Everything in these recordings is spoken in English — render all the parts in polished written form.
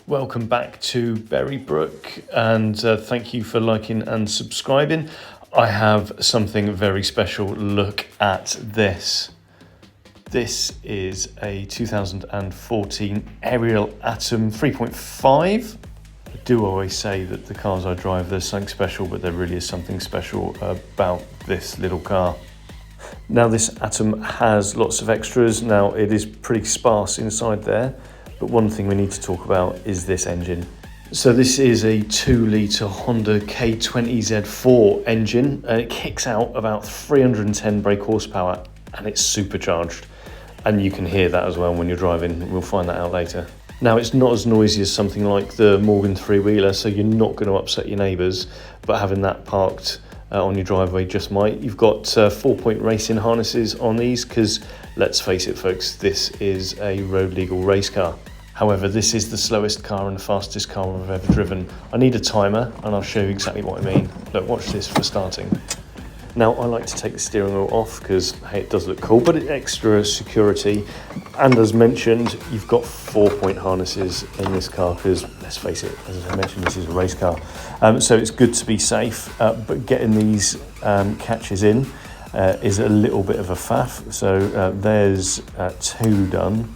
Welcome back to Berrybrook, and thank you for liking and subscribing. I have something very special. Look at this. This is a 2014 Ariel Atom 3.5. I do always say that the cars I drive, there's something special, but there really is something special about this little car. Now, this Atom has lots of extras. Now, it is pretty sparse inside there. But one thing we need to talk about is this engine. So this is a 2-litre Honda K20Z4 engine, and it kicks out about 310 brake horsepower, and it's supercharged. And you can hear that as well when you're driving. We'll find that out later. Now, it's not as noisy as something like the Morgan three-wheeler, so you're not going to upset your neighbours, but having that parked on your driveway just might. You've got 4-point racing harnesses on these because, let's face it folks, this is a road legal race car. However, this is the slowest car and the fastest car I've ever driven. I need a timer, and I'll show you exactly what I mean. Look, watch this for starting. Now, I like to take the steering wheel off because, hey, it does look cool, but it's extra security. And as mentioned, you've got 4-point harnesses in this car because, let's face it, as I mentioned, this is a race car. So it's good to be safe, but getting these catches in is a little bit of a faff. So there's 2 done.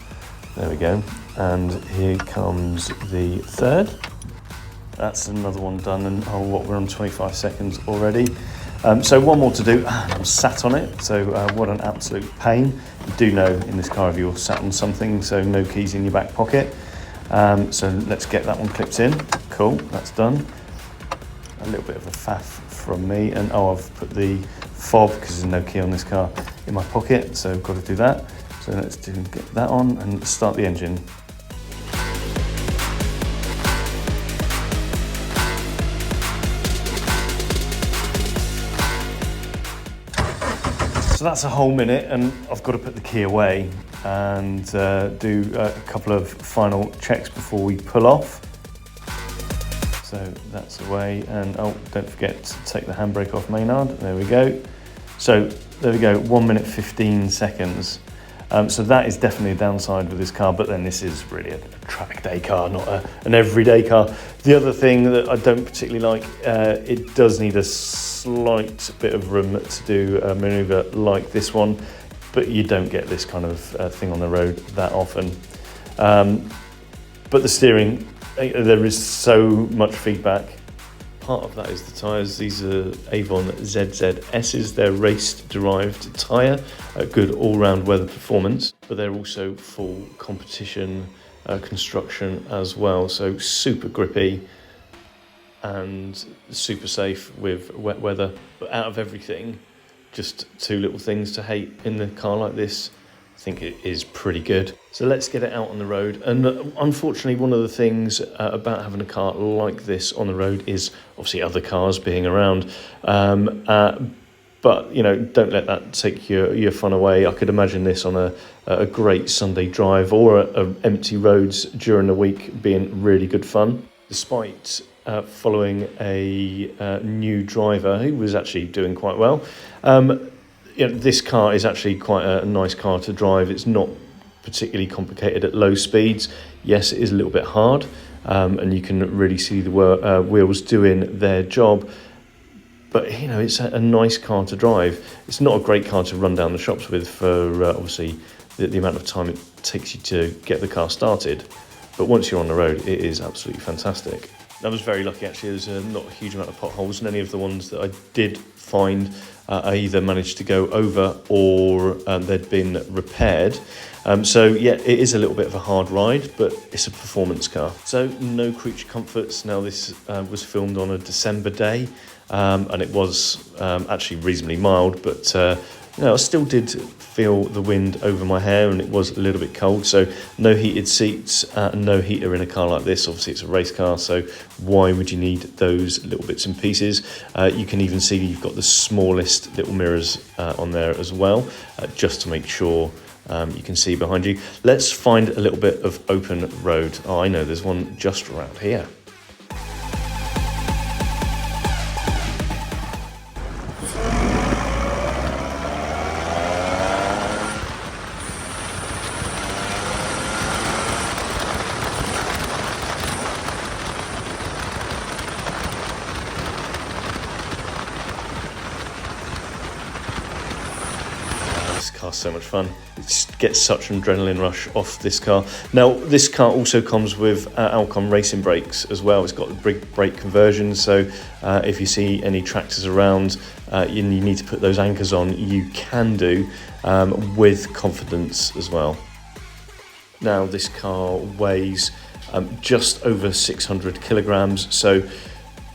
There we go. And here comes the 3rd. That's another one done, and we're on 25 seconds already. So one more to do. I'm sat on it, so what an absolute pain. You do know in this car if you're sat on something, so no keys in your back pocket. So let's get that one clipped in. Cool, that's done. A little bit of a faff from me, and I've put the fob, because there's no key on this car, in my pocket, so I've got to do that. So let's get that on and start the engine. So that's a whole minute, and I've got to put the key away and do a couple of final checks before we pull off. So that's away, and don't forget to take the handbrake off Maynard. There we go. So there we go, 1 minute 15 seconds. So that is definitely a downside with this car, but then this is really a track day car, not an everyday car. The other thing that I don't particularly like, it does need a slight bit of room to do a manoeuvre like this one, but you don't get this kind of thing on the road that often. But the steering, there is so much feedback. Part of that is the tyres. These are Avon ZZ S's. They're race-derived tyre, a good all-round weather performance, but they're also full competition construction as well. So super grippy and super safe with wet weather. But out of everything, just 2 little things to hate in the car like this. I think it is pretty good. So let's get it out on the road. And unfortunately, one of the things about having a car like this on the road is obviously other cars being around. But, you know, don't let that take your fun away. I could imagine this on a great Sunday drive or empty roads during the week being really good fun. Despite following a new driver who was actually doing quite well, you know, this car is actually quite a nice car to drive. It's not particularly complicated at low speeds. Yes, it is a little bit hard, and you can really see the wheels doing their job. But, you know, it's a nice car to drive. It's not a great car to run down the shops with for, obviously, the amount of time it takes you to get the car started. But once you're on the road, it is absolutely fantastic. I was very lucky, actually. There's not a huge amount of potholes, and any of the ones that I did find, I either managed to go over or they'd been repaired. So yeah, it is a little bit of a hard ride, but it's a performance car. So no creature comforts. Now, this was filmed on a December day, and it was actually reasonably mild, but you know, I still did feel the wind over my hair, and it was a little bit cold. So no heated seats, no heater in a car like this. Obviously it's a race car, so why would you need those little bits and pieces? You can even see you've got the smallest little mirrors on there as well, just to make sure you can see behind you. Let's find a little bit of open road. Oh, I know, there's one just around here. car's so much fun. It gets such an adrenaline rush off this car. Now, this car also comes with Alcon racing brakes as well. It's got the big brake conversion, so if you see any tractors around and you need to put those anchors on, you can do with confidence as well. Now, this car weighs just over 600 kilograms, so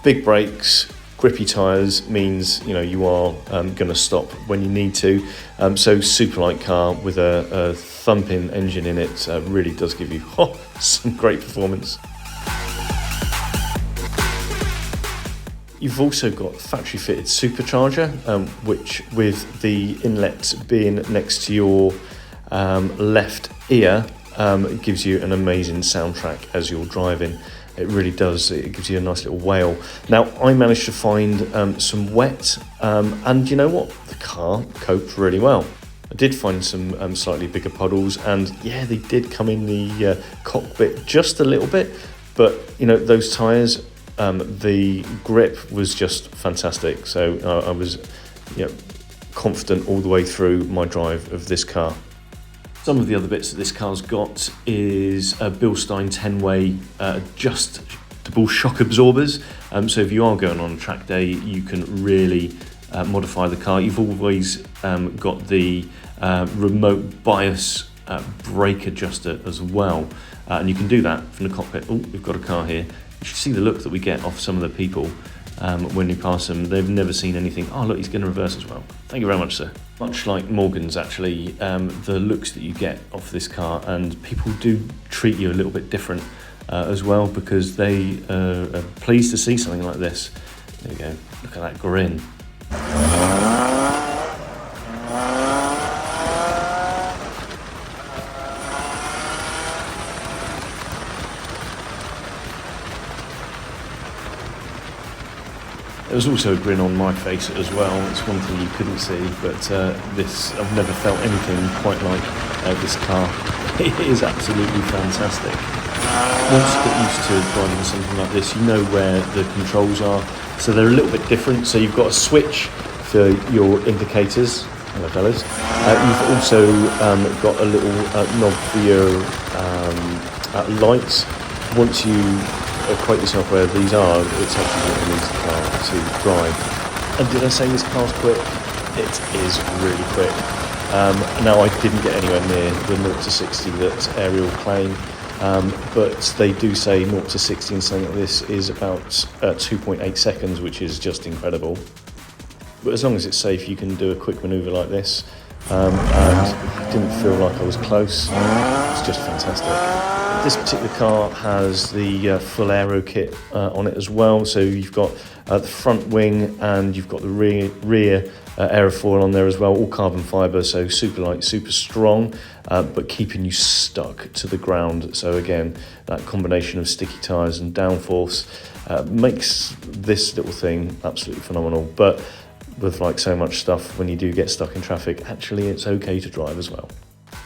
big brakes, grippy tyres means you are going to stop when you need to. So super light car with a thumping engine in it really does give you some great performance. You've also got factory fitted supercharger, which with the inlet being next to your left ear, it gives you an amazing soundtrack as you're driving. It really does. It gives you a nice little wail. Now, I managed to find some wet, and you know what? The car coped really well. I did find some slightly bigger puddles, and yeah, they did come in the cockpit just a little bit, but those tyres, the grip was just fantastic. So I was confident all the way through my drive of this car. Some of the other bits that this car's got is a Billstein 10-way adjustable shock absorbers. So if you are going on a track day, you can really modify the car. You've always got the remote bias brake adjuster as well. And you can do that from the cockpit. Oh, we've got a car here. You should see the look that we get off some of the people when you pass them. They've never seen anything. Oh, look, he's going to reverse as well. Thank you very much, sir. Much like Morgan's, actually, the looks that you get off this car, and people do treat you a little bit different as well, because they are pleased to see something like this. There we go. Look at that grin. There was also a grin on my face as well. It's one thing you couldn't see, but I've never felt anything quite like this car. It is absolutely fantastic. Once you get used to driving something like this, you know where the controls are. So they're a little bit different. So you've got a switch for your indicators. Hello, fellas. You've also got a little knob for your lights. Once you equate yourself where these are, it's actually what needs the car to drive. And did I say this car's quick? It is really quick. Now, I didn't get anywhere near the 0 to 60 that Ariel claim, but they do say 0 to 60 in something like this is about 2.8 seconds, which is just incredible. But as long as it's safe, you can do a quick manoeuvre like this, and I didn't feel like I was close. It's just fantastic. This particular car has the full aero kit on it as well. So you've got the front wing and you've got the rear aerofoil on there as well, all carbon fibre, so super light, super strong, but keeping you stuck to the ground. So again, that combination of sticky tyres and downforce makes this little thing absolutely phenomenal. But with like so much stuff, when you do get stuck in traffic, actually it's okay to drive as well.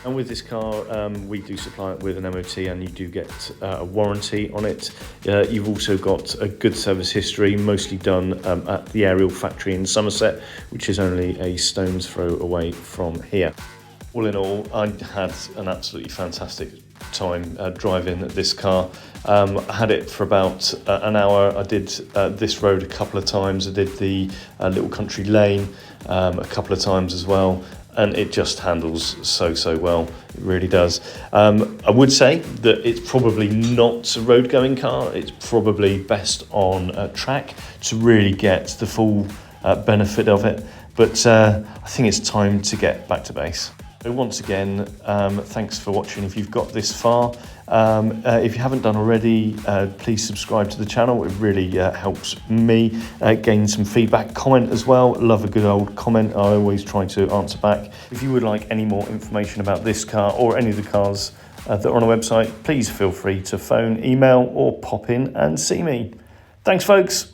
And with this car, we do supply it with an MOT, and you do get a warranty on it. You've also got a good service history, mostly done at the Ariel factory in Somerset, which is only a stone's throw away from here. All in all, I had an absolutely fantastic time driving this car. I had it for about an hour. I did this road a couple of times. I did the little country lane a couple of times as well. And it just handles so well. It really does. I would say that it's probably not a road going car. It's probably best on a track to really get the full benefit of it. But I think it's time to get back to base. So once again, thanks for watching. If you've got this far, if you haven't done already, please subscribe to the channel. It really helps me gain some feedback. Comment as well. Love a good old comment. I always try to answer back. If you would like any more information about this car or any of the cars that are on our website, please feel free to phone, email, or pop in and see me. Thanks, folks.